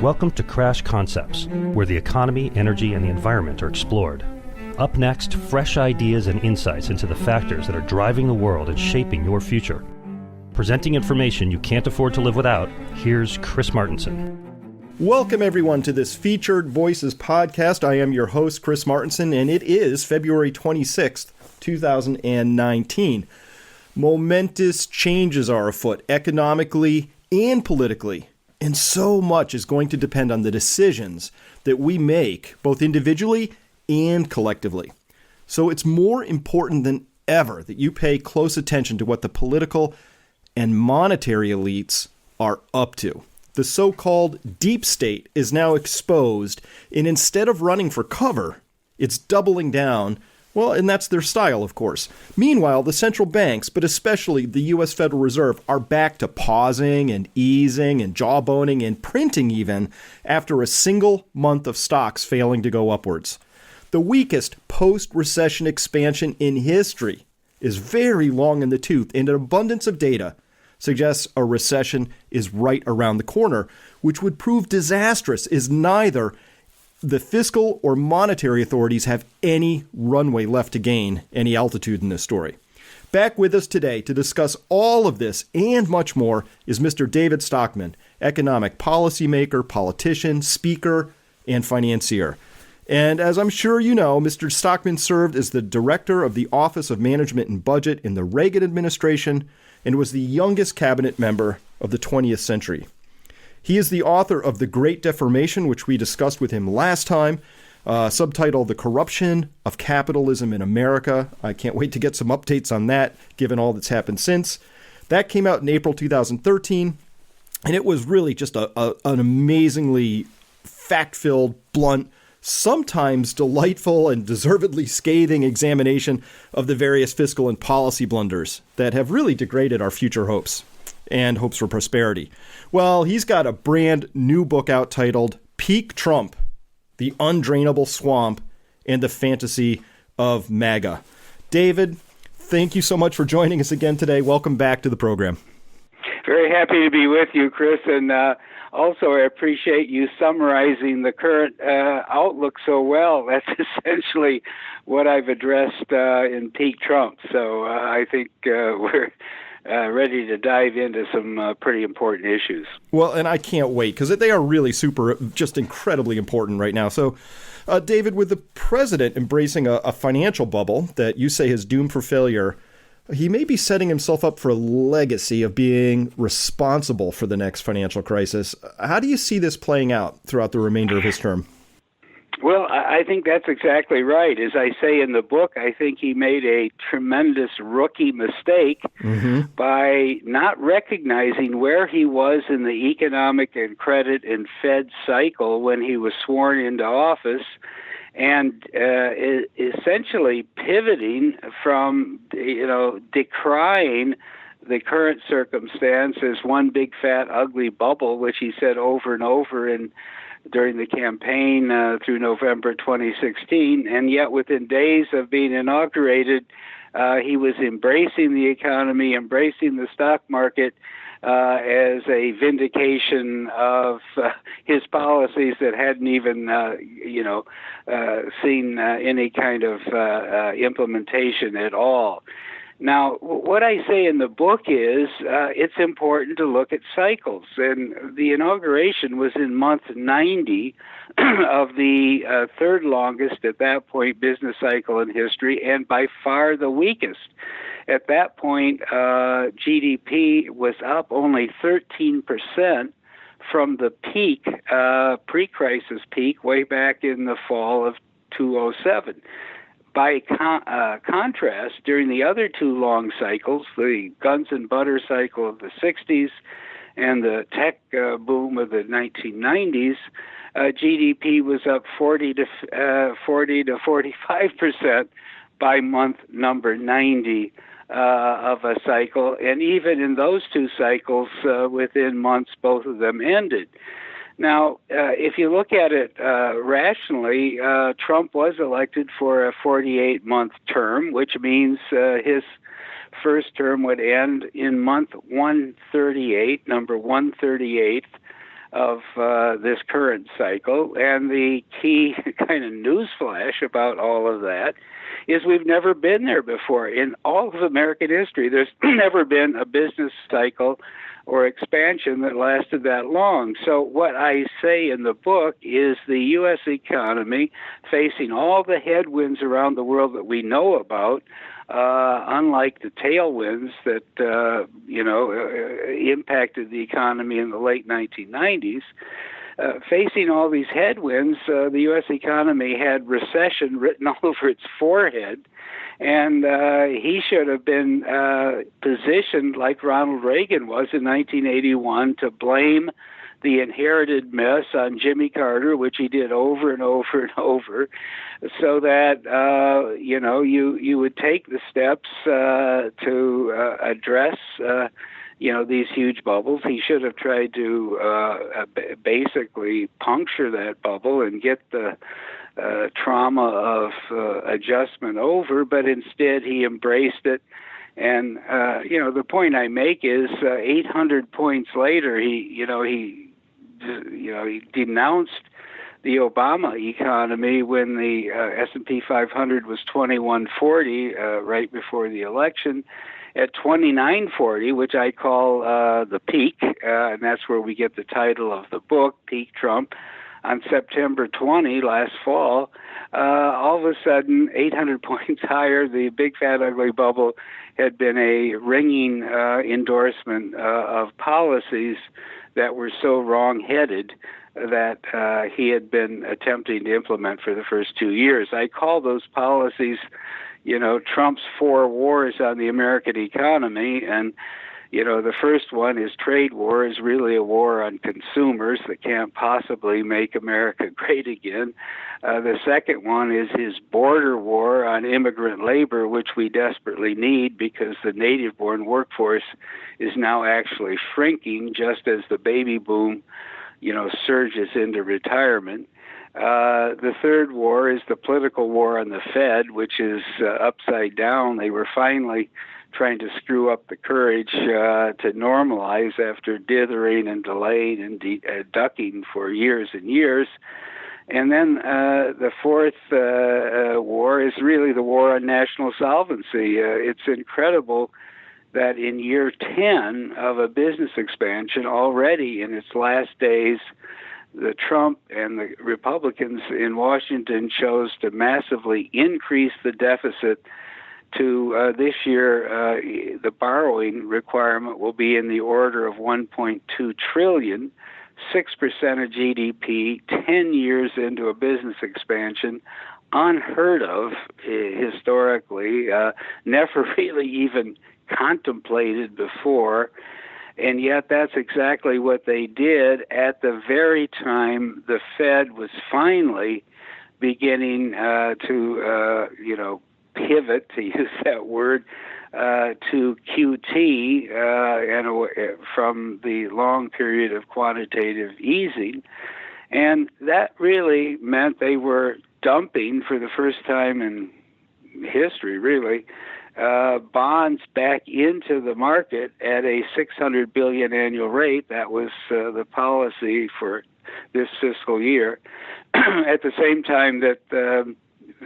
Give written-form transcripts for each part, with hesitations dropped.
Welcome to Crash Concepts, where the economy, energy, and the environment are explored. Up next, fresh ideas and insights into the factors that are driving the world and shaping your future. Presenting information you can't afford to live without, here's Chris Martenson. Welcome, everyone, to this Featured Voices podcast. I am your host, Chris Martenson, and it is February 26th, 2019. Momentous changes are afoot, economically and politically, and so much is going to depend on the decisions that we make, both individually and collectively. So it's more important than ever that you pay close attention to what the political and monetary elites are up to. The so-called deep state is now exposed, and instead of running for cover, it's doubling down. Well, and that's their style, of course. Meanwhile, the central banks, but especially the U.S. Federal Reserve, are back to pausing and easing and jawboning and printing even after a single month of stocks failing to go upwards. The weakest post-recession expansion in history is very long in the tooth, and an abundance of data suggests a recession is right around the corner, which would prove disastrous as neither the fiscal or monetary authorities have any runway left to gain any altitude in this story. Back with us today to discuss all of this and much more is Mr. David Stockman, economic policymaker, politician, speaker, and financier. And as I'm sure you know, Mr. Stockman served as the director of the Office of Management and Budget in the Reagan administration and was the youngest cabinet member of the 20th century. He is the author of The Great Deformation, which we discussed with him last time, subtitled The Corruption of Capitalism in America. I can't wait to get some updates on that, given all that's happened since. That came out in April 2013, and it was really just an amazingly fact-filled, blunt, sometimes delightful and deservedly scathing examination of the various fiscal and policy blunders that have really degraded our future hopes and hopes for prosperity. Well, he's got a brand new book out titled Peak Trump, The Undrainable Swamp and the Fantasy of MAGA. David, thank you so much for joining us again today. Welcome back to the program. Very happy to be with you, Chris, and also I appreciate you summarizing the current outlook so well. That's essentially what I've addressed in Peak Trump. So I think we're ready to dive into some pretty important issues. Well, and I can't wait because they are really just incredibly important right now. So, David, with the president embracing a financial bubble that you say is doomed for failure, he may be setting himself up for a legacy of being responsible for the next financial crisis. How do you see this playing out throughout the remainder of his term? Well, I think that's exactly right. As I say in the book, I think he made a tremendous rookie mistake by not recognizing where he was in the economic and credit and Fed cycle when he was sworn into office, and essentially pivoting from, decrying the current circumstance as one big, fat, ugly bubble, which he said over and over during the campaign through November 2016. And yet within days of being inaugurated, he was embracing the economy, embracing the stock market, as a vindication of his policies that hadn't even, seen any kind of implementation at all. Now, what I say in the book is it's important to look at cycles. And the inauguration was in month 90 of the third longest at that point business cycle in history, and by far the weakest. At that point, GDP was up only 13% from the peak, pre-crisis peak, way back in the fall of 2007. By contrast, during the other two long cycles, the guns and butter cycle of the 60s and the tech boom of the 1990s, GDP was up 40 to 45% by month number 90 of a cycle, and even in those two cycles, within months, both of them ended. Now, if you look at it rationally, Trump was elected for a 48-month term, which means his first term would end in month 138, number 138 of this current cycle. And the key kind of newsflash about all of that is we've never been there before. In all of American history, there's never been a business cycle or expansion that lasted that long. So what I say in the book is the U.S. economy, facing all the headwinds around the world that we know about, unlike the tailwinds that, impacted the economy in the late 1990s, facing all these headwinds, the U.S. economy had recession written all over its forehead, and he should have been positioned like Ronald Reagan was in 1981 to blame the inherited mess on Jimmy Carter, which he did over and over and over, so that you would take the steps to address these huge bubbles. He should have tried to basically puncture that bubble and get the trauma of adjustment over, but instead he embraced it. And the point I make is 800 points later, he denounced the Obama economy when the S&P 500 was 2140 right before the election. At 2940, which I call the peak, and that's where we get the title of the book, Peak Trump, on September 20 last fall, all of a sudden, 800 points higher, the big fat ugly bubble had been a ringing endorsement of policies that were so wrong-headed that he had been attempting to implement for the first 2 years. I call those policies, Trump's 4 wars on the American economy, and the first one, his trade war, is really a war on consumers that can't possibly make America great again. The second one is his border war on immigrant labor, which we desperately need because the native-born workforce is now actually shrinking just as the baby boom, surges into retirement. The third war is the political war on the Fed, which is upside down. They were finally trying to screw up the courage to normalize after dithering and delaying and ducking for years and years. And then the fourth war is really the war on national solvency. It's incredible that in year 10 of a business expansion, already in its last days, the Trump and the Republicans in Washington chose to massively increase the deficit to this year. The borrowing requirement will be in the order of $1.2 trillion, 6% of GDP, 10 years into a business expansion, unheard of historically, never really even contemplated before. And yet that's exactly what they did at the very time the Fed was finally beginning to, pivot, to use that word, to QT from the long period of quantitative easing. And that really meant they were dumping for the first time in history, really, bonds back into the market at a $600 billion annual rate. That was the policy for this fiscal year. At the same time that the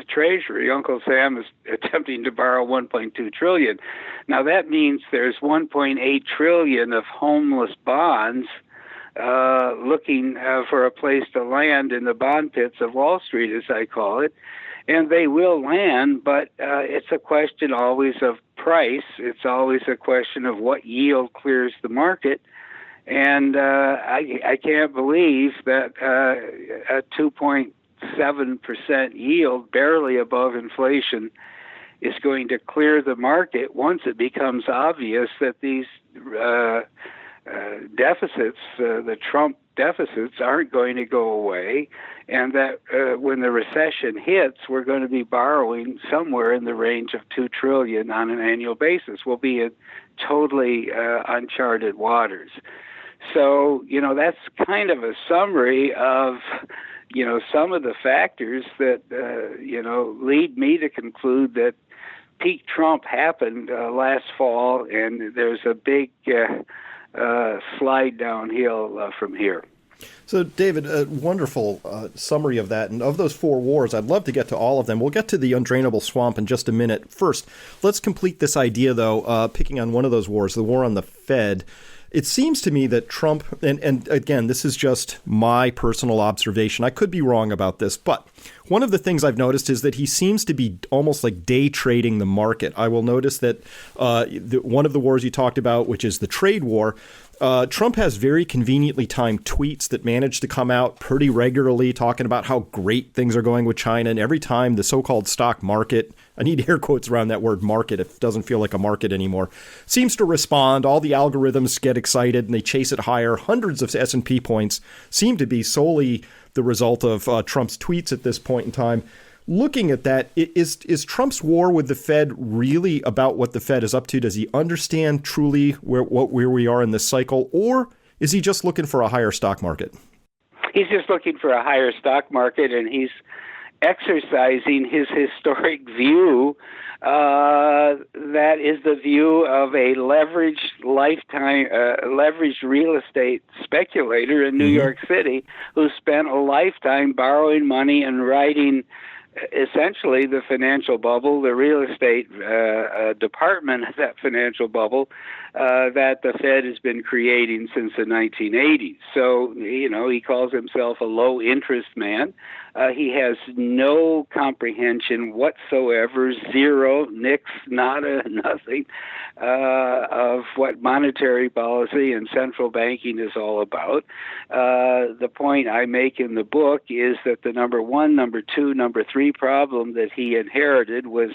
Treasury, Uncle Sam, is attempting to borrow $1.2 trillion. Now that means there's $1.8 trillion of homeless bonds looking for a place to land in the bond pits of Wall Street, as I call it. And they will land, but it's a question always of price. It's always a question of what yield clears the market. And I can't believe that a 2.7% yield, barely above inflation, is going to clear the market once it becomes obvious that these deficits, the Trump deficits, aren't going to go away, and that when the recession hits, we're going to be borrowing somewhere in the range of $2 trillion on an annual basis. We'll be in totally uncharted waters. So, that's kind of a summary of, some of the factors that, lead me to conclude that peak Trump happened last fall, and there's a big slide downhill from here. So, David, a wonderful summary of that. And of those four wars, I'd love to get to all of them. We'll get to the Undrainable Swamp in just a minute. First, let's complete this idea, though, picking on one of those wars, the war on the Fed. It seems to me that Trump, and again, this is just my personal observation. I could be wrong about this, but one of the things I've noticed is that he seems to be almost like day trading the market. I will notice that one of the wars you talked about, which is the trade war, Trump has very conveniently timed tweets that manage to come out pretty regularly talking about how great things are going with China. And every time the so-called stock market, I need air quotes around that word market, it doesn't feel like a market anymore, seems to respond. All the algorithms get excited and they chase it higher. Hundreds of S&P points seem to be solely the result of Trump's tweets at this point in time. Looking at that, is Trump's war with the Fed really about what the Fed is up to? Does he understand truly where we are in this cycle, or is he just looking for a higher stock market? He's just looking for a higher stock market, and he's exercising his historic view that is the view of a leveraged real estate speculator in New York City who spent a lifetime borrowing money and writing essentially the financial bubble, the real estate department of that financial bubble that the Fed has been creating since the 1980s. So, he calls himself a low-interest man. He has no comprehension whatsoever, zero, nix, nada, nothing, of what monetary policy and central banking is all about. The point I make in the book is that the number one, number two, number three problem that he inherited was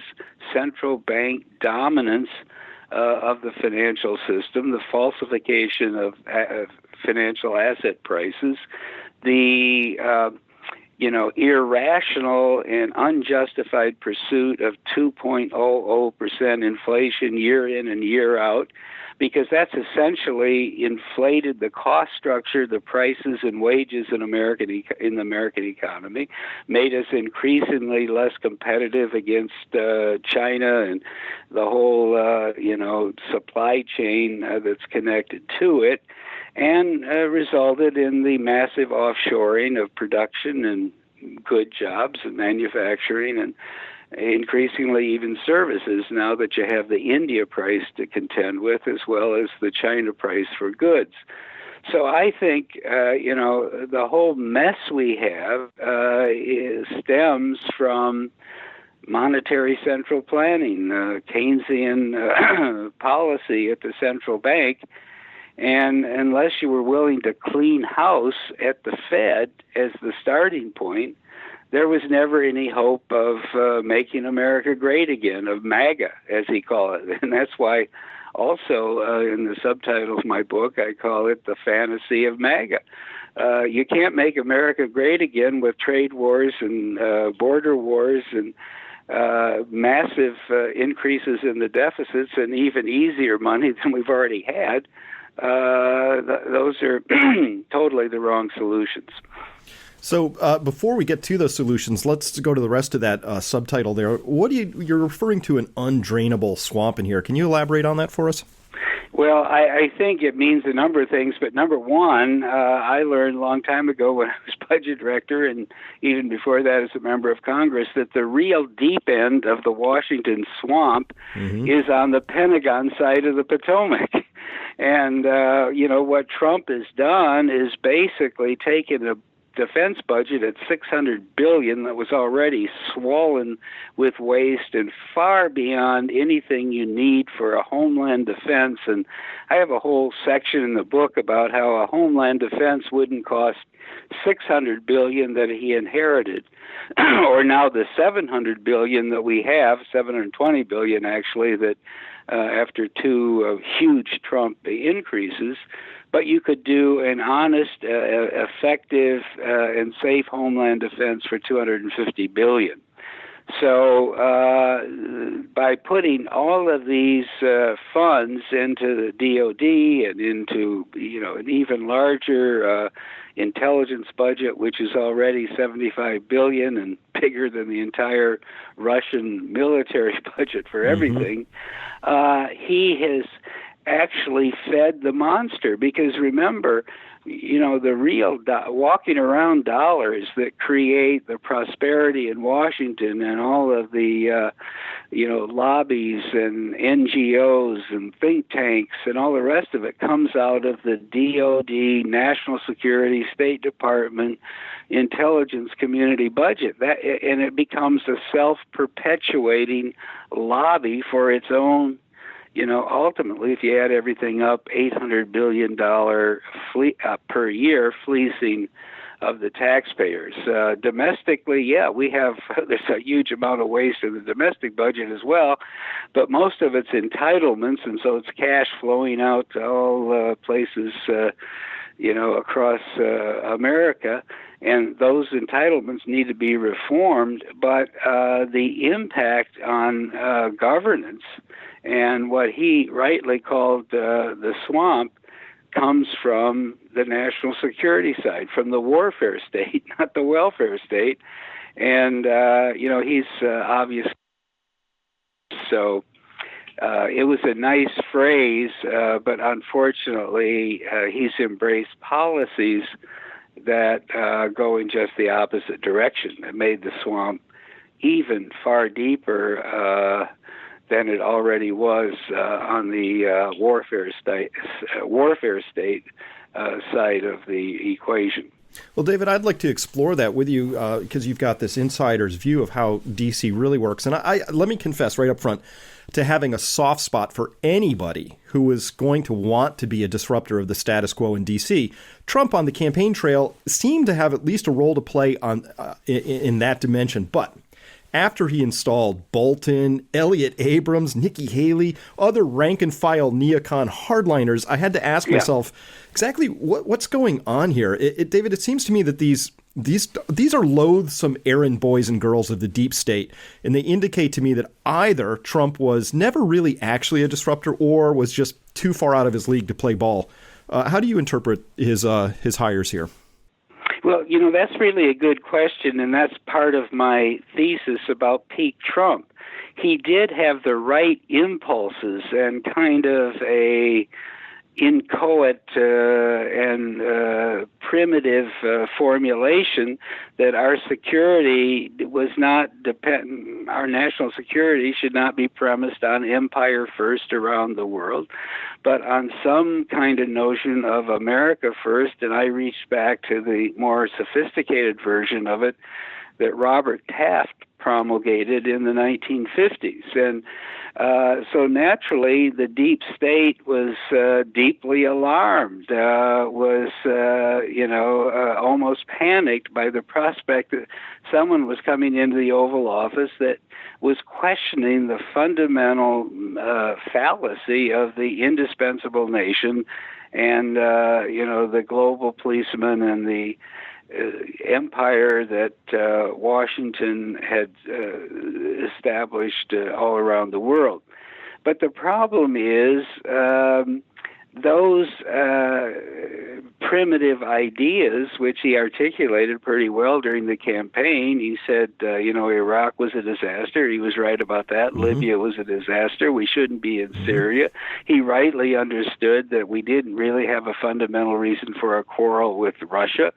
central bank dominance of the financial system, the falsification of financial asset prices, the irrational and unjustified pursuit of 2.00% inflation year in and year out, because that's essentially inflated the cost structure, the prices and wages in the American economy, made us increasingly less competitive against China and the whole, supply chain that's connected to it, and resulted in the massive offshoring of production and good jobs and manufacturing and increasingly even services now that you have the India price to contend with as well as the China price for goods. So I think, the whole mess we have stems from monetary central planning, Keynesian policy at the central bank. And unless you were willing to clean house at the Fed as the starting point, there was never any hope of making America great again, of MAGA, as he called it. And that's why also in the subtitle of my book, I call it The Fantasy of MAGA. You can't make America great again with trade wars and border wars and massive increases in the deficits and even easier money than we've already had. Those are totally the wrong solutions. So before we get to those solutions, let's go to the rest of that subtitle there. You're referring to an undrainable swamp in here. Can you elaborate on that for us? Well, I think it means a number of things, but number one, I learned a long time ago when I was budget director and even before that as a member of Congress that the real deep end of the Washington swamp is on the Pentagon side of the Potomac. And, what Trump has done is basically taken a defense budget at $600 billion that was already swollen with waste and far beyond anything you need for a homeland defense. And I have a whole section in the book about how a homeland defense wouldn't cost $600 billion that he inherited, or now the $700 billion that we have, $720 billion actually, that after two huge Trump increases. But you could do an honest, effective, and safe homeland defense for $250 billion. So by putting all of these funds into the DOD and into an even larger intelligence budget, which is already $75 billion and bigger than the entire Russian military budget for everything. He has actually fed the monster, because remember, the real walking around dollars that create the prosperity in Washington and all of the lobbies and NGOs and think tanks and all the rest of it comes out of the DOD, National Security, State Department, intelligence community budget. And it becomes a self-perpetuating lobby for its own. Ultimately, if you add everything up, $800 billion per year fleecing of the taxpayers. Domestically, there's a huge amount of waste in the domestic budget as well, but most of it's entitlements, and so it's cash flowing out to all places, across America. And those entitlements need to be reformed, but the impact on governance and what he rightly called the swamp comes from the national security side, from the warfare state, not the welfare state. And, he's obvious. So it was a nice phrase, but unfortunately, he's embraced policies that go in just the opposite direction. It made the swamp even far deeper than it already was on the warfare state side of the equation. Well, David, I'd like to explore that with you because you've got this insider's view of how D.C. really works. And I let me confess right up front to having a soft spot for anybody who is going to want to be a disruptor of the status quo in D.C. Trump on the campaign trail seemed to have at least a role to play on in that dimension. But after he installed Bolton, Elliott Abrams, Nikki Haley, other rank-and-file neocon hardliners, I had to ask myself exactly what's going on here. David, it seems to me that these are loathsome errand boys and girls of the deep state, and they indicate to me that either Trump was never really actually a disruptor or was just too far out of his league to play ball. How do you interpret his hires here? Well, that's really a good question, and that's part of my thesis about peak Trump. He did have the right impulses and kind of a inchoate and primitive formulation that our security was not dependent, our national security should not be premised on empire first around the world, but on some kind of notion of America first. And I reached back to the more sophisticated version of it that Robert Taft promulgated in the 1950s. And so naturally, the deep state was deeply alarmed, was almost panicked by the prospect that someone was coming into the Oval Office that was questioning the fundamental fallacy of the indispensable nation and, the global policeman and the empire that Washington had established all around the world. But the problem is those primitive ideas, which he articulated pretty well during the campaign. He said, Iraq was a disaster. He was right about that. Mm-hmm. Libya was a disaster. We shouldn't be in Syria. He rightly understood that we didn't really have a fundamental reason for a quarrel with Russia,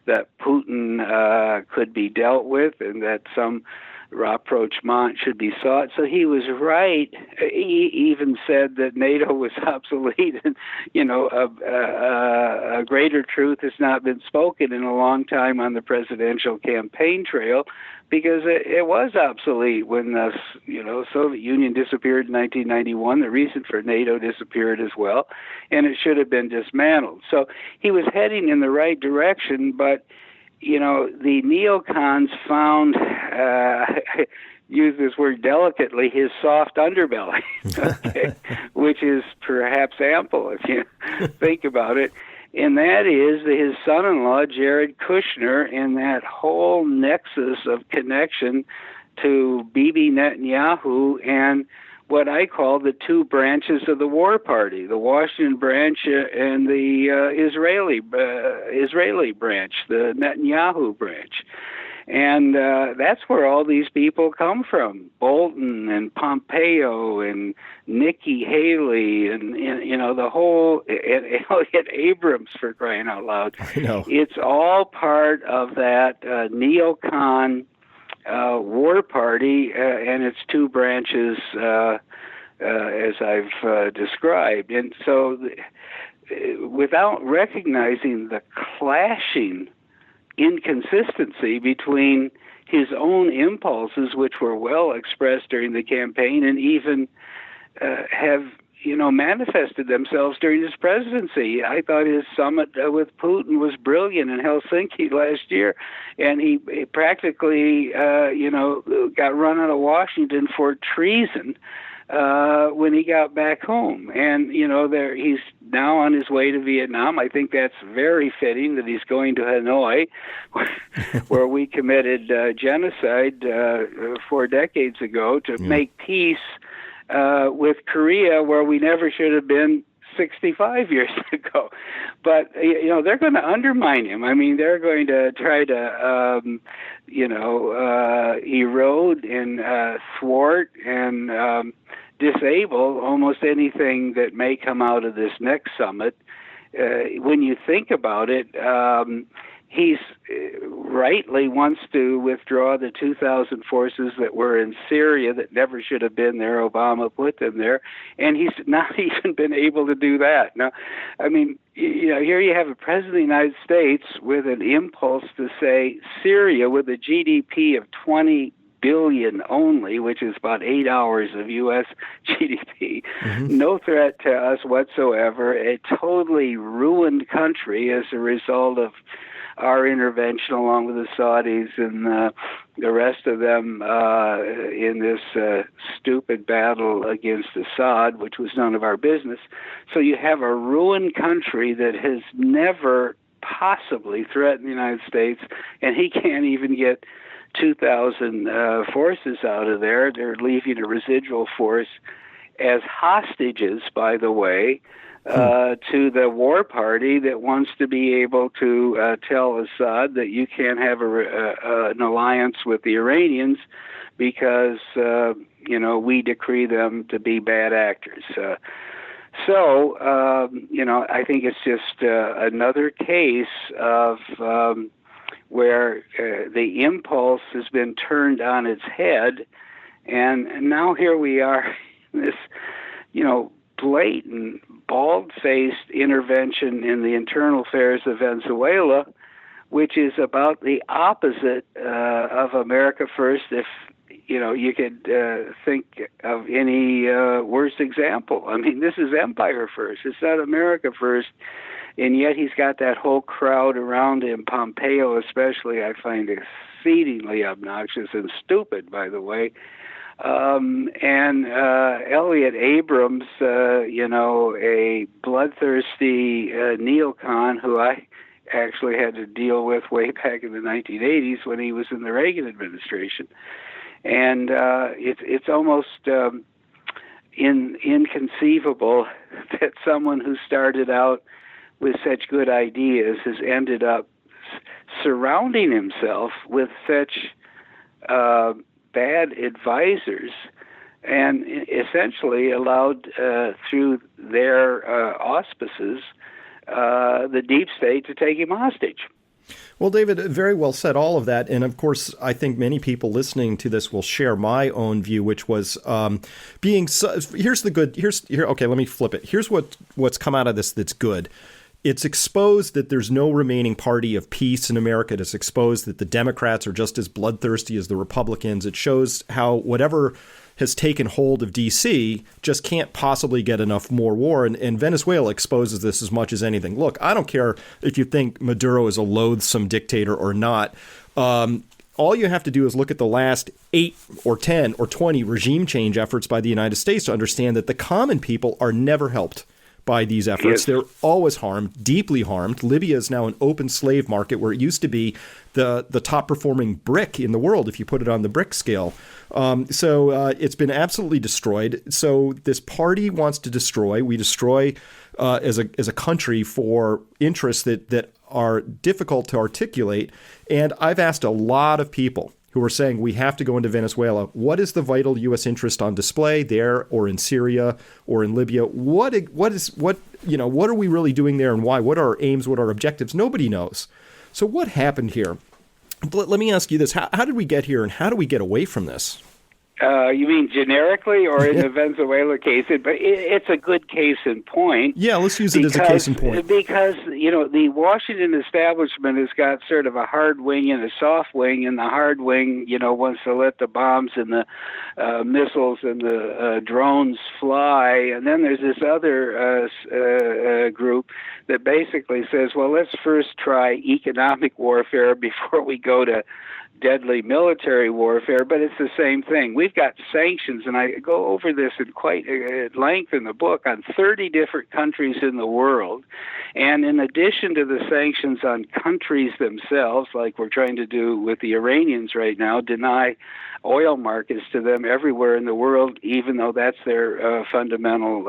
that Putin could be dealt with, and that some rapprochement should be sought. So he was right. He even said that NATO was obsolete, and a greater truth has not been spoken in a long time on the presidential campaign trail, because it was obsolete when the Soviet Union disappeared in 1991. The reason for NATO disappeared as well, and it should have been dismantled. So he was heading in the right direction, but the neocons found, use this word delicately, his soft underbelly, okay, which is perhaps ample if you think about it. And that is his son-in-law, Jared Kushner, and that whole nexus of connection to Bibi Netanyahu and what I call the two branches of the war party, the Washington branch and the Israeli branch, the Netanyahu branch. And that's where all these people come from. Bolton and Pompeo and Nikki Haley and the whole, and Elliott Abrams, for crying out loud. I know. It's all part of that neocon war party and its two branches, as I've described. And so without recognizing the clashing inconsistency between his own impulses, which were well expressed during the campaign and even have manifested themselves during his presidency. I thought his summit with Putin was brilliant in Helsinki last year, and he practically got run out of Washington for treason when he got back home. And he's now on his way to Vietnam. I think that's very fitting that he's going to Hanoi, where we committed genocide 4 decades ago to make peace with Korea, where we never should have been 65 years ago. But they're going to undermine him. I mean, they're going to try to erode and thwart and disable almost anything that may come out of this next summit. When you think about it, he's rightly wants to withdraw the 2,000 forces that were in Syria that never should have been there. Obama put them there, and he's not even been able to do that. Now, I mean, here you have a president of the United States with an impulse to say Syria, with a GDP of 20 billion only, which is about 8 hours of U.S. GDP, no threat to us whatsoever, a totally ruined country as a result of our intervention, along with the Saudis and the rest of them in this stupid battle against Assad, which was none of our business. So you have a ruined country that has never possibly threatened the United States, and he can't even get 2,000 forces out of there. They're leaving a residual force as hostages, by the way, to the war party that wants to be able to tell Assad that you can't have an alliance with the Iranians because, we decree them to be bad actors. So, I think it's just another case of where the impulse has been turned on its head, and now here we are in this, blatant, bald-faced intervention in the internal affairs of Venezuela, which is about the opposite of America First, if you could think of any worse example. I mean, this is Empire First. It's not America First. And yet he's got that whole crowd around him, Pompeo especially, I find exceedingly obnoxious and stupid, by the way. And Elliott Abrams, a bloodthirsty neocon who I actually had to deal with way back in the 1980s when he was in the Reagan administration. And it's almost inconceivable that someone who started out with such good ideas has ended up surrounding himself with such bad advisors and essentially allowed through their auspices the deep state to take him hostage. Well, David, very well said, all of that. And of course, I think many people listening to this will share my own view, which was here's the good. Okay, let me flip it. Here's what's come out of this that's good. It's exposed that there's no remaining party of peace in America. It's exposed that the Democrats are just as bloodthirsty as the Republicans. It shows how whatever has taken hold of D.C. just can't possibly get enough more war. And Venezuela exposes this as much as anything. Look, I don't care if you think Maduro is a loathsome dictator or not. All you have to do is look at the last 8 or 10 or 20 regime change efforts by the United States to understand that the common people are never helped by these efforts. Yes. They're always harmed, deeply harmed. Libya is now an open slave market where it used to be the top performing brick in the world if you put it on the brick scale. So it's been absolutely destroyed. So this party wants to destroy. We destroy as a country for interests that are difficult to articulate. And I've asked a lot of people who are saying we have to go into Venezuela. What is the vital U.S. interest on display there, or in Syria, or in Libya? What are we really doing there, and why? What are our aims? What are our objectives? Nobody knows. So what happened here? Let me ask you this: how did we get here, and how do we get away from this? You mean generically, or in the Venezuela case? But it's a good case in point. Yeah, let's use it as a case in point. Because, the Washington establishment has got sort of a hard wing and a soft wing, and the hard wing, wants to let the bombs and the missiles and the drones fly. And then there's this other group that basically says, well, let's first try economic warfare before we go to deadly military warfare, but it's the same thing. We've got sanctions, and I go over this in quite at length in the book, on 30 different countries in the world. And in addition to the sanctions on countries themselves, like we're trying to do with the Iranians right now, deny oil markets to them everywhere in the world, even though that's their fundamental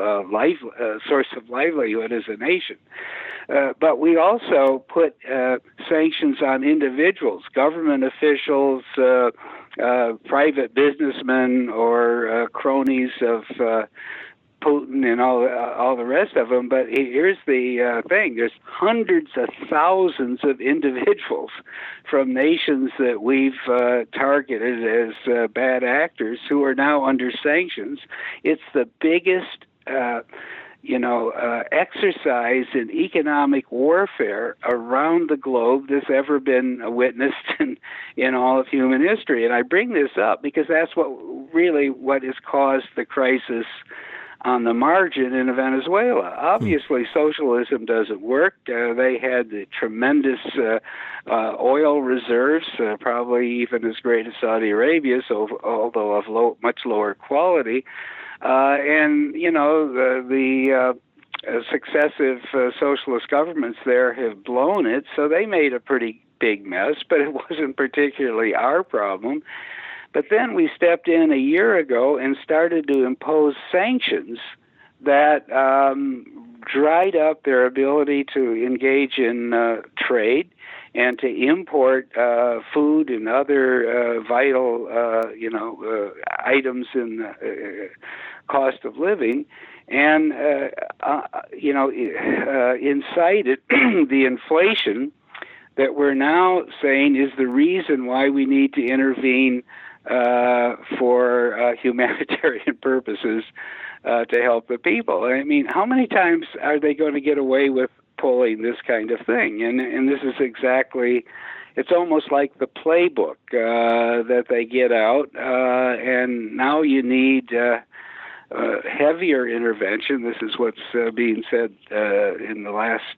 source of livelihood as a nation. But we also put sanctions on individuals, government officials, private businessmen, or cronies of Putin and all the rest of them. But here's the thing. There's hundreds of thousands of individuals from nations that we've targeted as bad actors who are now under sanctions. It's the biggest exercise in economic warfare around the globe that's ever been witnessed in all of human history. And I bring this up because that's what has caused the crisis on the margin in Venezuela. Obviously, socialism doesn't work. They had the tremendous oil reserves, probably even as great as Saudi Arabia, although of much lower quality. And the successive socialist governments there have blown it, so they made a pretty big mess, but it wasn't particularly our problem. But then we stepped in a year ago and started to impose sanctions that dried up their ability to engage in trade and to import food and other vital, items in the cost of living, and incited the inflation that we're now saying is the reason why we need to intervene for humanitarian purposes to help the people. I mean, how many times are they going to get away with pulling this kind of thing? And this is exactly, it's almost like the playbook that they get out, and now you need heavier intervention. This is what's being said in the last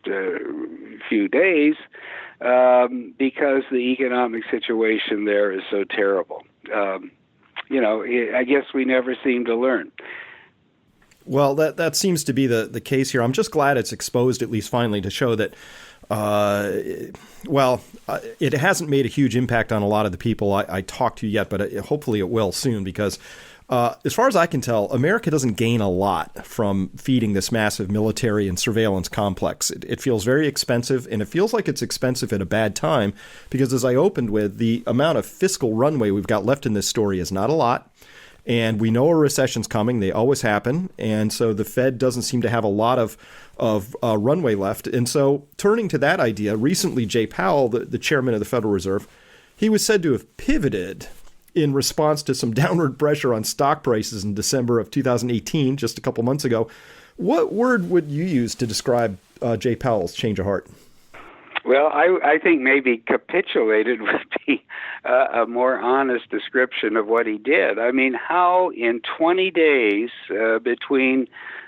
few days, because the economic situation there is so terrible. I guess we never seem to learn. Well, that seems to be the case here. I'm just glad it's exposed, at least finally, to show that, it hasn't made a huge impact on a lot of the people I talked to yet, but hopefully it will soon, because as far as I can tell, America doesn't gain a lot from feeding this massive military and surveillance complex. It feels very expensive, and it feels like it's expensive at a bad time, because as I opened with, the amount of fiscal runway we've got left in this story is not a lot. And we know a recession's coming. They always happen. And so the Fed doesn't seem to have a lot of runway left. And so turning to that idea, recently Jay Powell, the chairman of the Federal Reserve, he was said to have pivoted in response to some downward pressure on stock prices in December of 2018, just a couple months ago. What word would you use to describe Jay Powell's change of heart? Well, I think maybe capitulated would be a more honest description of what he did. I mean, how in 20 days between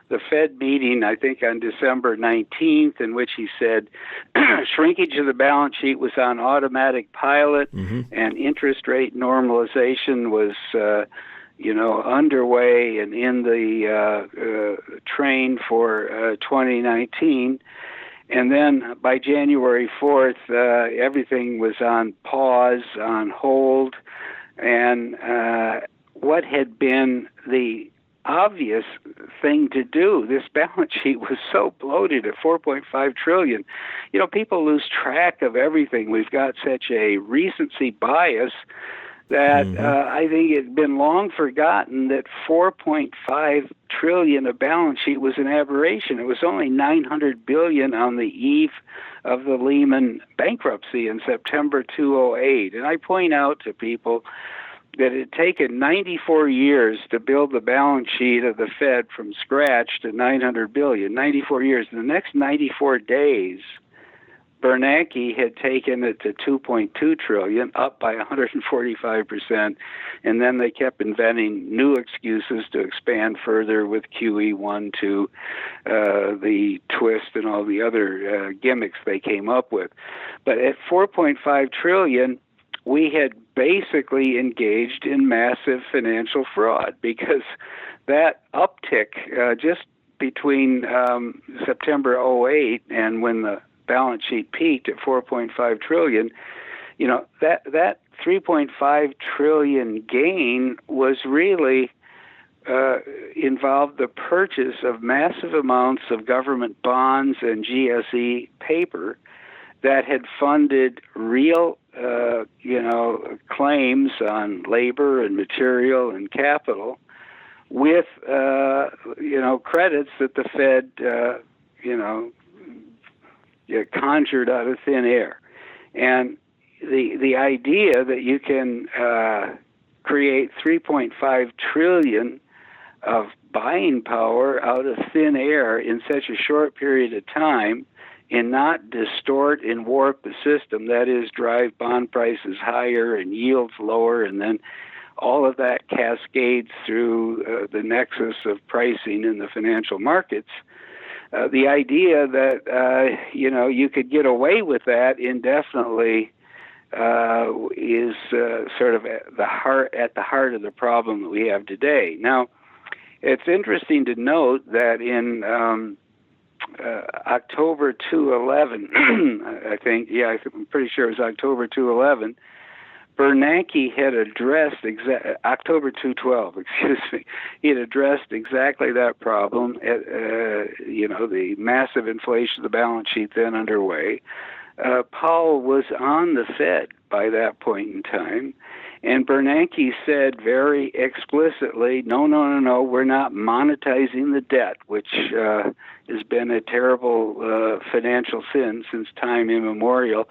the Fed meeting, I think on December 19th, in which he said shrinkage of the balance sheet was on automatic pilot, and interest rate normalization was underway and in the train for 2019. And then by January 4th, everything was on pause, on hold, and what had been the obvious thing to do, this balance sheet was so bloated at $4.5 trillion. People lose track of everything. We've got such a recency bias that I think it had been long forgotten that $4.5 trillion of balance sheet was an aberration. It was only $900 billion on the eve of the Lehman bankruptcy in September 2008. And I point out to people that it had taken 94 years to build the balance sheet of the Fed from scratch to $900 billion. 94 years. In the next 94 days, Bernanke had taken it to $2.2 trillion, up by 145%, and then they kept inventing new excuses to expand further with QE1 to the twist and all the other gimmicks they came up with. But at $4.5 trillion, we had basically engaged in massive financial fraud, because that uptick just between September 2008 and when the balance sheet peaked at $4.5 trillion, that $3.5 trillion gain was really involved the purchase of massive amounts of government bonds and GSE paper that had funded real, claims on labor and material and capital with, credits that the Fed, conjured out of thin air. And the idea that you can create $3.5 trillion of buying power out of thin air in such a short period of time and not distort and warp the system, that is, drive bond prices higher and yields lower, and then all of that cascades through the nexus of pricing in the financial markets. The idea that you could get away with that indefinitely is sort of at the heart of the problem that we have today. Now, it's interesting to note that in October 2011, I'm pretty sure it was October 2011. Bernanke had addressed October 2012, he had addressed exactly that problem. The massive inflation of the balance sheet then underway. Powell was on the Fed by that point in time, and Bernanke said very explicitly, no, we're not monetizing the debt, which has been a terrible financial sin since time immemorial.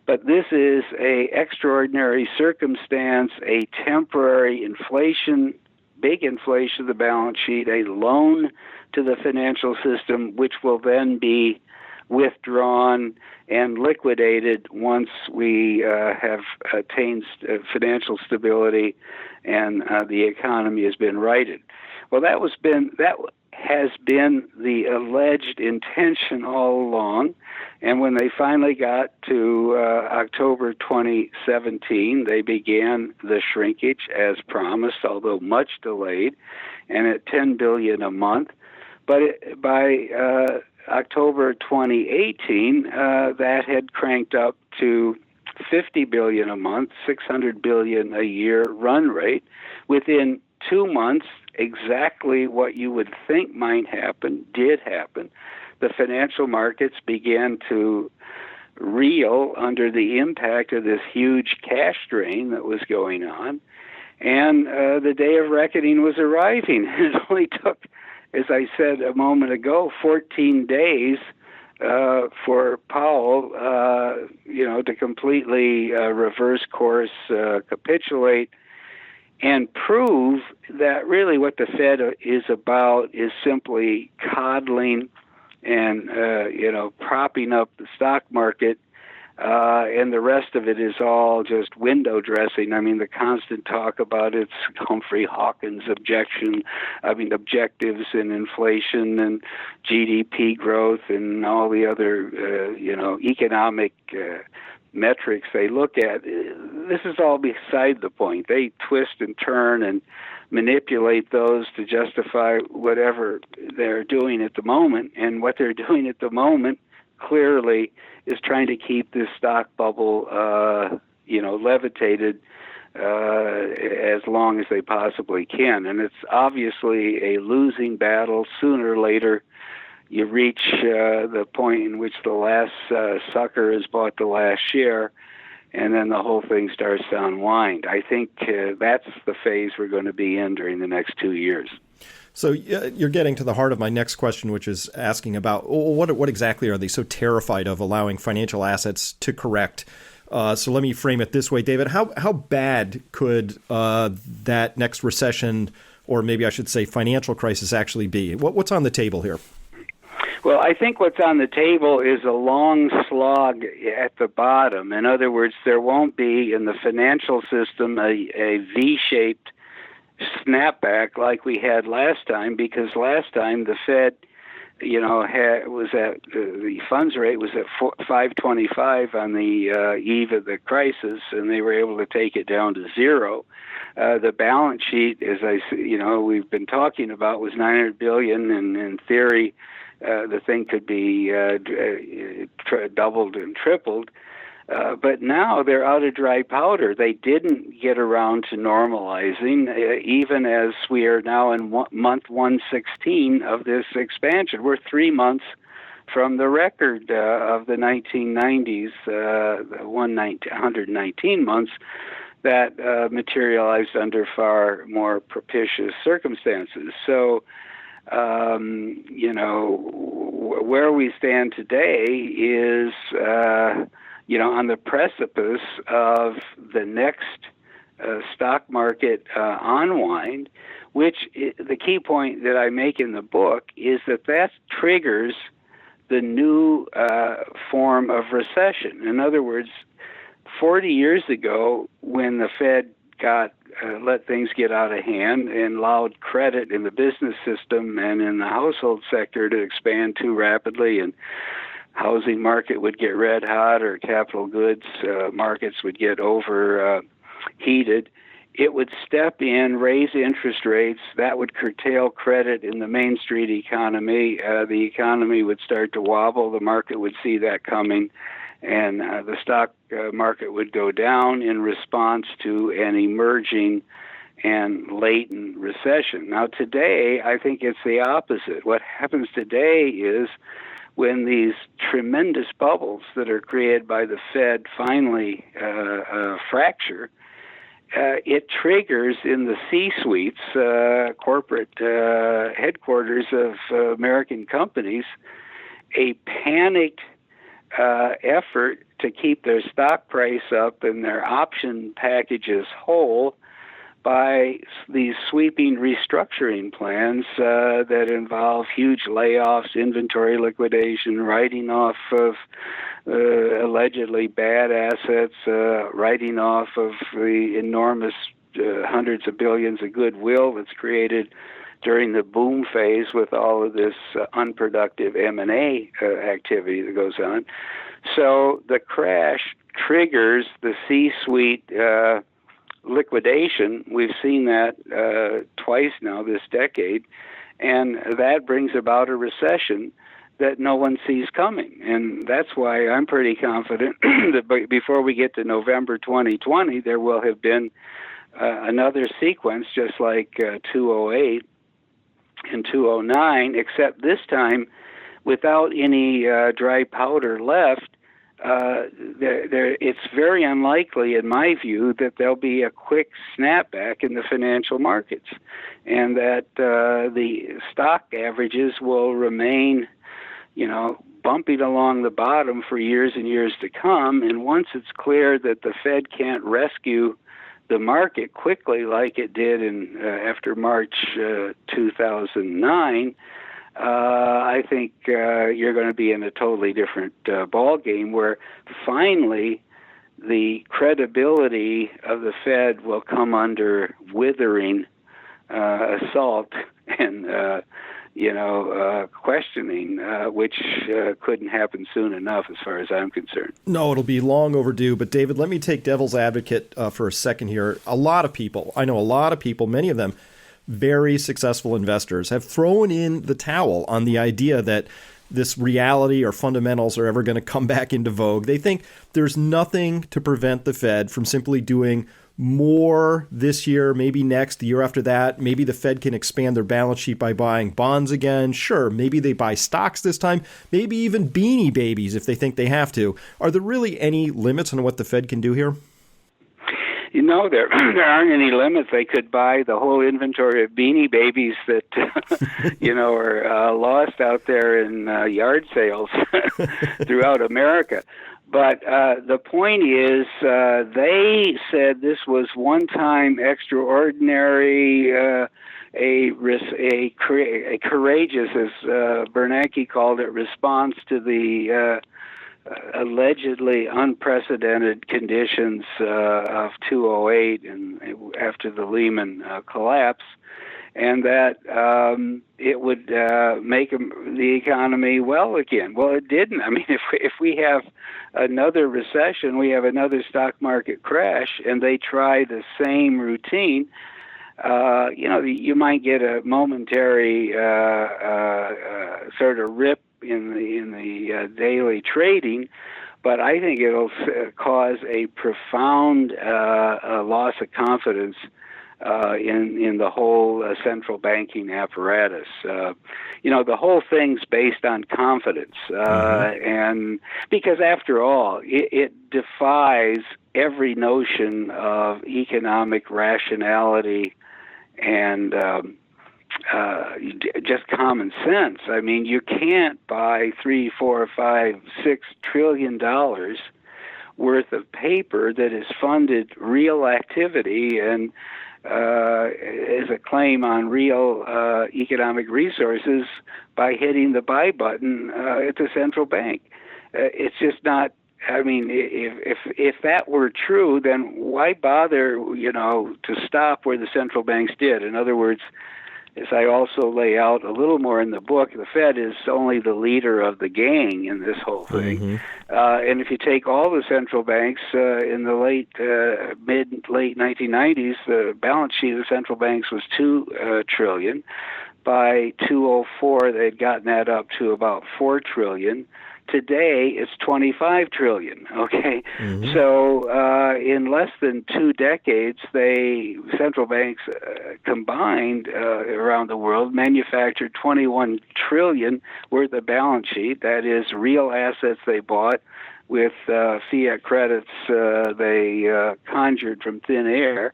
But this is a extraordinary circumstance, a temporary inflation, big inflation of the balance sheet, a loan to the financial system, which will then be withdrawn and liquidated once we have attained financial stability and the economy has been righted. Well, that has been the alleged intention all along. And when they finally got to October 2017, they began the shrinkage as promised, although much delayed, and at $10 billion a month. But by October 2018, that had cranked up to $50 billion a month, $600 billion a year run rate. Within 2 months, exactly what you would think might happen did happen. The financial markets began to reel under the impact of this huge cash drain that was going on, and the day of reckoning was arriving. It only took, as I said a moment ago, 14 days for Powell, to completely reverse course, capitulate, and prove that really what the Fed is about is simply coddling and, propping up the stock market, and the rest of it is all just window dressing. I mean, the constant talk about it's Humphrey Hawkins' objectives in inflation and GDP growth and all the other, economic metrics they look at. This is all beside the point. They twist and turn and manipulate those to justify whatever they're doing at the moment. And what they're doing at the moment clearly is trying to keep this stock bubble, levitated as long as they possibly can. And it's obviously a losing battle. Sooner or later, you reach the point in which the last sucker has bought the last share, and then the whole thing starts to unwind. I think that's the phase we're going to be in during the next 2 years. So you're getting to the heart of my next question, which is asking about what exactly are they so terrified of, allowing financial assets to correct? So let me frame it this way, David. How bad could that next recession, or maybe I should say financial crisis, actually be? What's on the table here? Well, I think what's on the table is a long slog at the bottom. In other words, there won't be in the financial system a V-shaped snapback like we had last time, because last time the Fed, was at the funds rate was at 5.25 on the eve of the crisis, and they were able to take it down to zero. The balance sheet, as we've been talking about, was $900 billion, and in theory, the thing could be doubled and tripled. But now they're out of dry powder. They didn't get around to normalizing, even as we are now in month 116 of this expansion. We're 3 months from the record of the 1990s, 119 months that materialized under far more propitious circumstances. So, where we stand today is on the precipice of the next stock market unwind, which the key point that I make in the book is that triggers the new form of recession. In other words, 40 years ago, when the Fed let things get out of hand and allowed credit in the business system and in the household sector to expand too rapidly, and housing market would get red hot, or capital goods markets would get overheated, it would step in, raise interest rates. That would curtail credit in the Main Street economy. The economy would start to wobble. The market would see that coming, and the stock market would go down in response to an emerging and latent recession. Now, today, I think it's the opposite. What happens today is when these tremendous bubbles that are created by the Fed finally fracture, it triggers in the C-suites, corporate headquarters of American companies, a panicked effort to keep their stock price up and their option packages whole by these sweeping restructuring plans that involve huge layoffs, inventory liquidation, writing off of allegedly bad assets, writing off of the enormous hundreds of billions of goodwill that's created during the boom phase with all of this unproductive M&A activity that goes on. So the crash triggers the C-suite liquidation. We've seen that twice now this decade, and that brings about a recession that no one sees coming. And that's why I'm pretty confident that before we get to November 2020, there will have been another sequence just like 2008 and 2009, except this time without any dry powder left. It's very unlikely, in my view, that there'll be a quick snapback in the financial markets, and that the stock averages will remain, bumping along the bottom for years and years to come. And once it's clear that the Fed can't rescue the market quickly like it did after March 2009, I think you're going to be in a totally different ball game, where finally the credibility of the Fed will come under withering assault and questioning, which couldn't happen soon enough as far as I'm concerned. No, it'll be long overdue. But David, let me take devil's advocate for a second here. I know a lot of people, many of them, very successful investors have thrown in the towel on the idea that this reality or fundamentals are ever going to come back into vogue. They think there's nothing to prevent the Fed from simply doing more this year, maybe next, the year after that. Maybe the Fed can expand their balance sheet by buying bonds again. Sure, maybe they buy stocks this time, maybe even beanie babies if they think they have to. Are there really any limits on what the Fed can do here? You know, there aren't any limits. They could buy the whole inventory of beanie babies that, are lost out there in yard sales throughout America. But the point is, they said this was one-time, extraordinary, a courageous, as Bernanke called it, response to the allegedly unprecedented conditions of 2008 and after the Lehman collapse, and that it would make the economy well again. Well, it didn't. I mean, if we have another recession, we have another stock market crash, and they try the same routine, you might get a momentary sort of rip in the daily trading, but I think it'll cause a profound loss of confidence in the whole central banking apparatus. The whole thing's based on confidence, and because after all, it defies every notion of economic rationality and just common sense. I mean, you can't buy $3, $4, $5, $6 trillion worth of paper that has funded real activity and is a claim on real economic resources by hitting the buy button at the central bank. It's just not. I mean, if that were true, then why bother, to stop where the central banks did? In other words, as I also lay out a little more in the book, the Fed is only the leader of the gang in this whole thing. And if you take all the central banks in the late 1990s, the balance sheet of the central banks was $2 trillion. By 2004, they'd gotten that up to about $4 trillion. Today, it's $25 trillion, okay? So in less than 2 decades, central banks combined around the world manufactured $21 trillion worth of balance sheet. That is real assets they bought with fiat credits they conjured from thin air.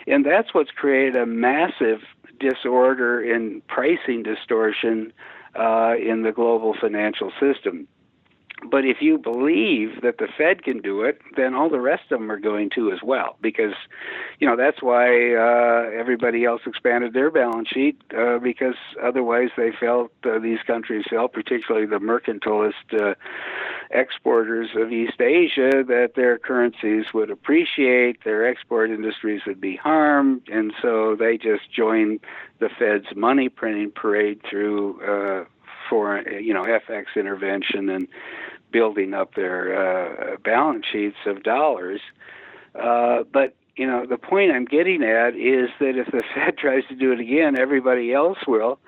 And that's what's created a massive disorder in pricing distortion in the global financial system. But if you believe that the Fed can do it, then all the rest of them are going to as well, because, that's why everybody else expanded their balance sheet, because otherwise they felt, these countries felt, particularly the mercantilist exporters of East Asia, that their currencies would appreciate, their export industries would be harmed, and so they just joined the Fed's money printing parade through foreign, FX intervention and building up their balance sheets of dollars. But, the point I'm getting at is that if the Fed tries to do it again, everybody else will.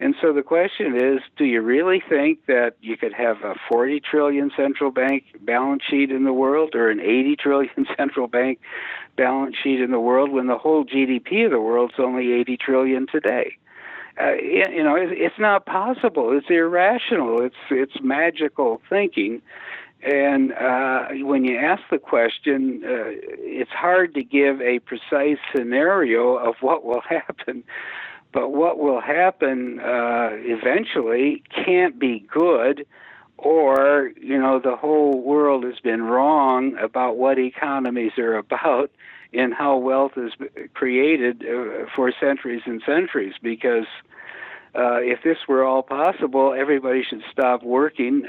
And so the question is, do you really think that you could have a 40 trillion central bank balance sheet in the world or an 80 trillion central bank balance sheet in the world when the whole GDP of the world's only 80 trillion today? It's not possible. It's irrational. It's magical thinking. And when you ask the question, it's hard to give a precise scenario of what will happen. But what will happen eventually can't be good, or, the whole world has been wrong about what economies are about and how wealth is created for centuries and centuries, because if this were all possible, everybody should stop working,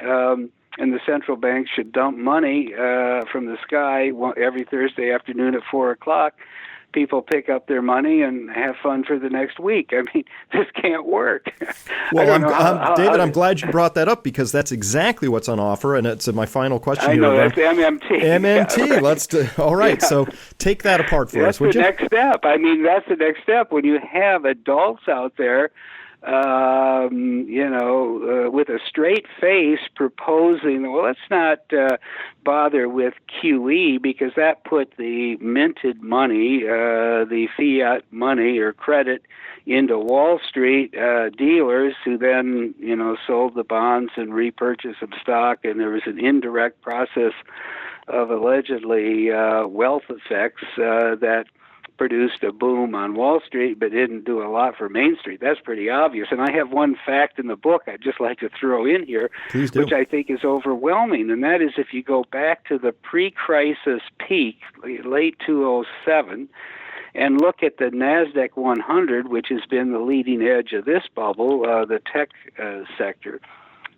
and the central bank should dump money from the sky every Thursday afternoon at 4 o'clock people pick up their money and have fun for the next week. I mean, this can't work. Well, David, I'm glad you brought that up because that's exactly what's on offer, and it's my final question I here. know, that's MMT. MMT, yeah, right. All right, Yeah. So take that apart for us, would you? you? That's the next step. I mean, that's the next step. When you have adults out there with a straight face proposing, well, let's not bother with QE because that put the minted money, the fiat money or credit into Wall Street dealers who then, sold the bonds and repurchased some stock, and there was an indirect process of allegedly wealth effects that produced a boom on Wall Street but didn't do a lot for Main Street. That's pretty obvious. And I have one fact in the book I'd just like to throw in here, which I think is overwhelming, and that is if you go back to the pre-crisis peak, late 2007, and look at the NASDAQ 100, which has been the leading edge of this bubble, the tech sector,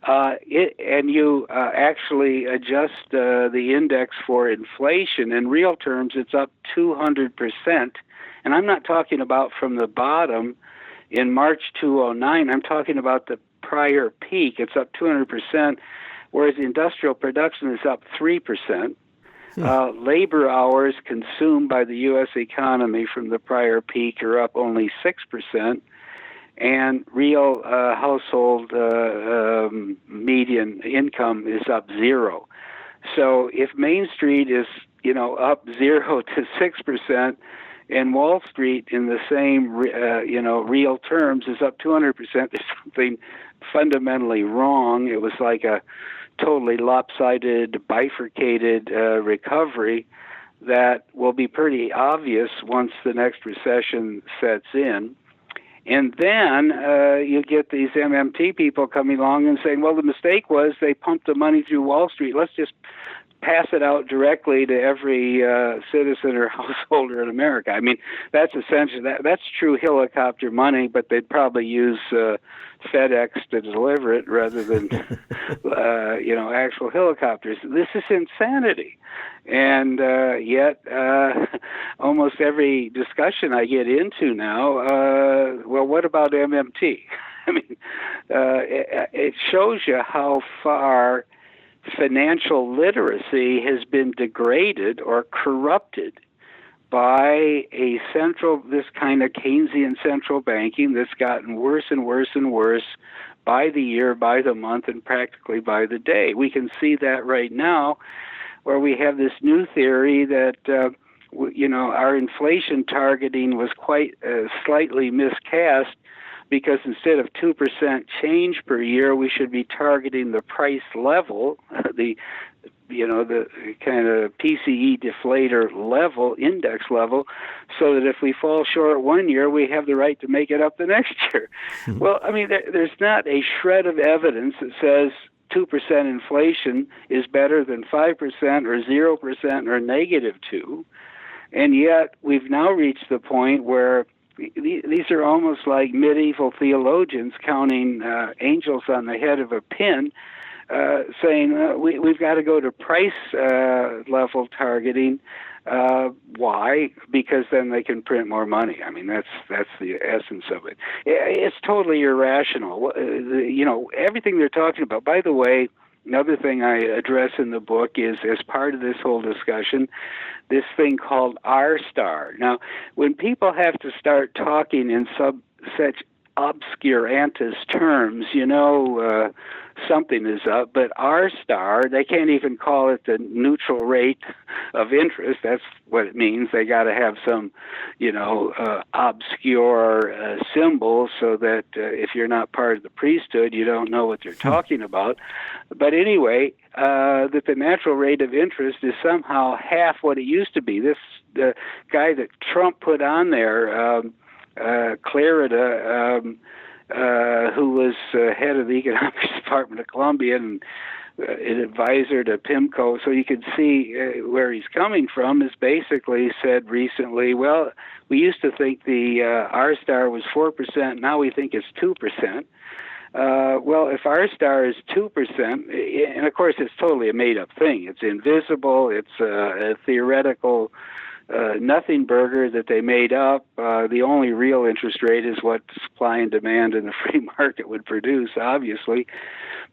and you actually adjust the index for inflation. In real terms, it's up 200%. And I'm not talking about from the bottom in March 2009. I'm talking about the prior peak. It's up 200%, whereas industrial production is up 3%. Labor hours consumed by the U.S. economy from the prior peak are up only 6%. And real household median income is up 0. So if Main Street is, up 0 to 6%, and Wall Street in the same, real terms is up 200%, there's something fundamentally wrong. It was like a totally lopsided, bifurcated recovery that will be pretty obvious once the next recession sets in. And then you get these MMT people coming along and saying, well, the mistake was they pumped the money through Wall Street. Let's just pass it out directly to every citizen or householder in America. I mean, that's essentially, that's true helicopter money, but they'd probably use FedEx to deliver it rather than, actual helicopters. This is insanity. And yet, almost every discussion I get into now, well, what about MMT? I mean, it shows you how far financial literacy has been degraded or corrupted by this kind of Keynesian central banking that's gotten worse and worse and worse by the year, by the month, and practically by the day. We can see that right now where we have this new theory that, our inflation targeting was quite slightly miscast because instead of 2% change per year, we should be targeting the price level, the kind of PCE deflator level, index level, so that if we fall short one year, we have the right to make it up the next year. Well, I mean, there's not a shred of evidence that says 2% inflation is better than 5% or 0% or -2. And yet we've now reached the point where these are almost like medieval theologians counting angels on the head of a pin, saying we've got to go to price level targeting. Why? Because then they can print more money. I mean, that's the essence of it. It's totally irrational. Everything they're talking about. By the way, another thing I address in the book is, as part of this whole discussion, this thing called R-star. Now, when people have to start talking in such obscurantus terms, something is up. But R-star, they can't even call it the neutral rate of interest. That's what it means. They got to have some, obscure symbol so that if you're not part of the priesthood, you don't know what they're talking about. But anyway, that the natural rate of interest is somehow half what it used to be. The guy that Trump put on there, Clarida, who was head of the economics department of Columbia and an advisor to PIMCO, so you can see where he's coming from, has basically said recently, well, we used to think the R-star was 4%, now we think it's 2%. Well, if R-star is 2%, and of course it's totally a made-up thing, it's invisible, it's a theoretical nothing burger that they made up. The only real interest rate is what supply and demand in the free market would produce, obviously.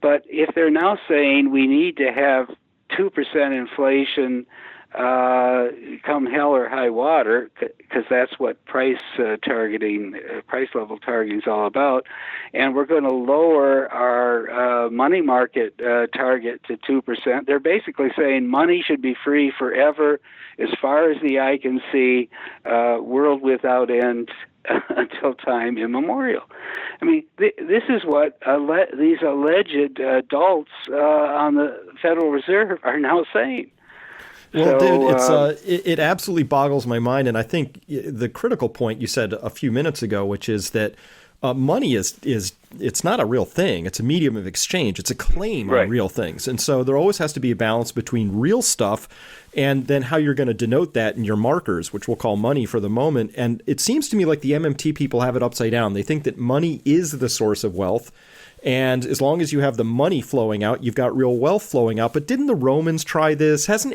But if they're now saying we need to have 2% inflation come hell or high water, because that's what price level targeting is all about, and we're going to lower our money market target to 2%. They're basically saying money should be free forever, as far as the eye can see, world without end, until time immemorial. I mean, this is what these alleged adults on the Federal Reserve are now saying. Well, David, it absolutely boggles my mind, and I think the critical point you said a few minutes ago, which is that money is it's not a real thing. It's a medium of exchange. It's a claim on real things, and so there always has to be a balance between real stuff and then how you're going to denote that in your markers, which we'll call money for the moment. And it seems to me like the MMT people have it upside down. They think that money is the source of wealth. And as long as you have the money flowing out, you've got real wealth flowing out. But didn't the Romans try this? Hasn't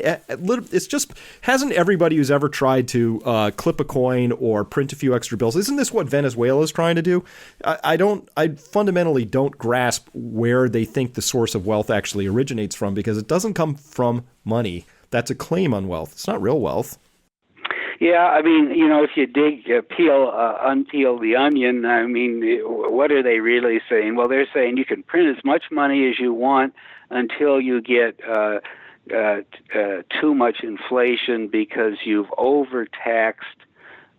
everybody who's ever tried to clip a coin or print a few extra bills? Isn't this what Venezuela is trying to do? I fundamentally don't grasp where they think the source of wealth actually originates from, because it doesn't come from money. That's a claim on wealth. It's not real wealth. Yeah, I mean, if you unpeel the onion, I mean, what are they really saying? Well, they're saying you can print as much money as you want until you get too much inflation because you've overtaxed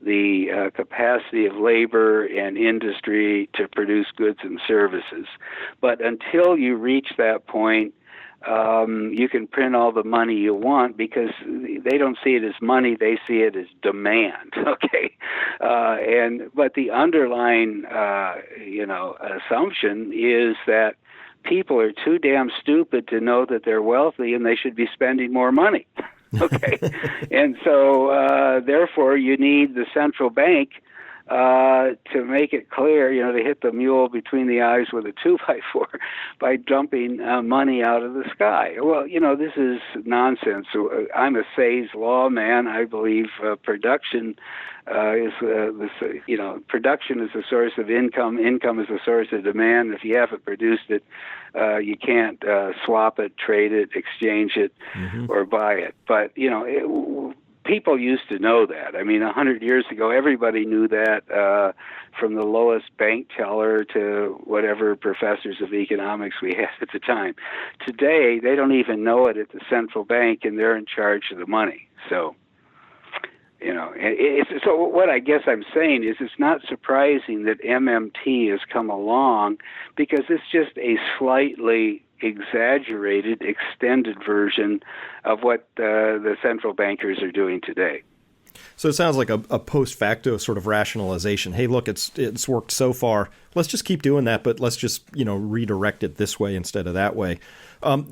the capacity of labor and industry to produce goods and services. But until you reach that point, you can print all the money you want, because they don't see it as money; they see it as demand. Okay, but the underlying, assumption is that people are too damn stupid to know that they're wealthy and they should be spending more money. Okay, and so therefore you need the central bank to make it clear, to hit the mule between the eyes with a 2x4 by dumping money out of the sky. Well, this is nonsense. I'm a Say's law man. I believe production production is a source of income. Income is a source of demand. If you haven't produced it, you can't swap it, trade it, exchange it, or buy it. But people used to know that. I mean, 100 years ago, everybody knew that, from the lowest bank teller to whatever professors of economics we had at the time. Today, they don't even know it at the central bank, and they're in charge of the money. So, so what I guess I'm saying is it's not surprising that MMT has come along, because it's just a slightly exaggerated, extended version of what the central bankers are doing today. So it sounds like a post facto sort of rationalization. Hey, look, it's worked so far. Let's just keep doing that, but let's just redirect it this way instead of that way.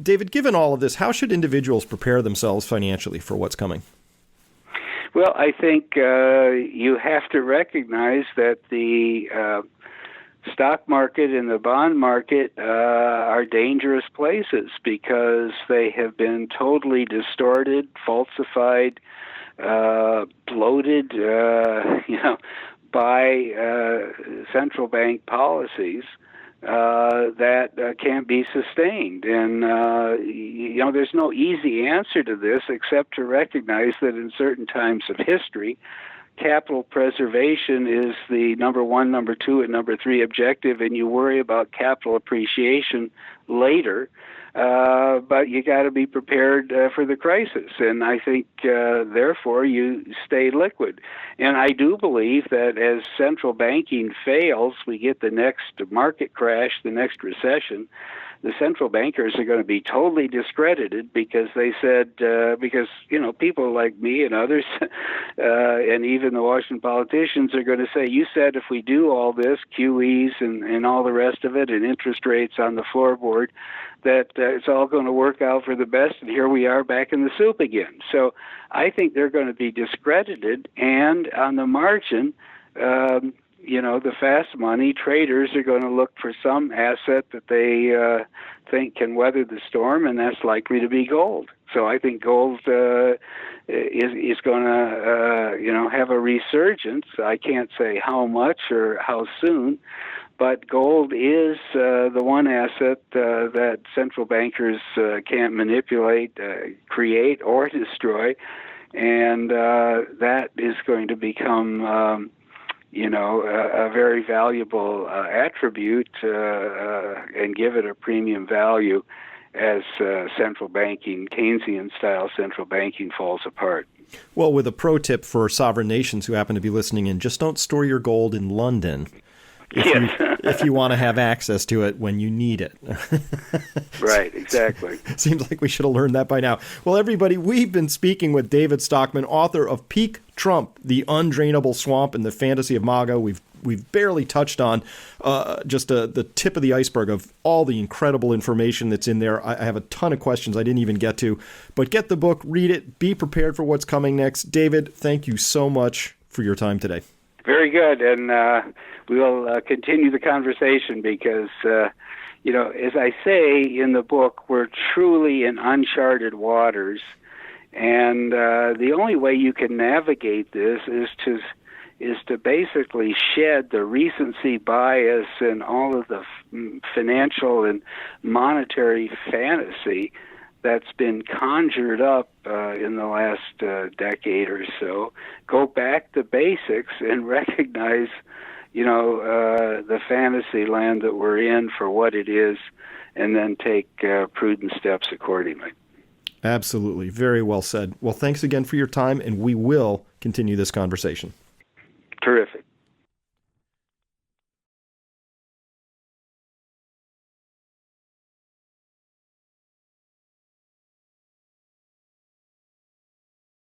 David, given all of this, how should individuals prepare themselves financially for what's coming? Well, I think you have to recognize that the stock market and the bond market are dangerous places, because they have been totally distorted, falsified, bloated, by central bank policies that can't be sustained. And, there's no easy answer to this except to recognize that in certain times of history, capital preservation is the number one, number two, and number three objective, and you worry about capital appreciation later. But you got to be prepared for the crisis, and I think therefore you stay liquid. And I do believe that as central banking fails, we get the next market crash, the next recession. The central bankers are going to be totally discredited, because they said, people like me and others, and even the Washington politicians are going to say, you said if we do all this, QEs and all the rest of it, and interest rates on the floorboard, that it's all going to work out for the best, and here we are back in the soup again. So I think they're going to be discredited, and on the margin, the fast money traders are going to look for some asset that they think can weather the storm, and that's likely to be gold. So I think gold is going to have a resurgence. I can't say how much or how soon, but gold is the one asset that central bankers can't manipulate, create, or destroy, and that is going to become a very valuable attribute and give it a premium value as central banking, Keynesian-style central banking falls apart. Well, with a pro tip for sovereign nations who happen to be listening in, just don't store your gold in London if you want to have access to it when you need it. Right, exactly. Seems like we should have learned that by now. Well, everybody, we've been speaking with David Stockman, author of Peak Trump, The Undrainable Swamp and the Fantasy of MAGA. We've barely touched on just the tip of the iceberg of all the incredible information that's in there. I have a ton of questions I didn't even get to, but get the book, read it, be prepared for what's coming next. David, thank you so much for your time today. Very good, and we will continue the conversation because, as I say in the book, we're truly in uncharted waters, and the only way you can navigate this is to basically shed the recency bias and all of the financial and monetary fantasy that's been conjured up in the last decade or so. Go back to basics and recognize, the fantasy land that we're in for what it is, and then take prudent steps accordingly. Absolutely. Very well said. Well, thanks again for your time, and we will continue this conversation. Terrific.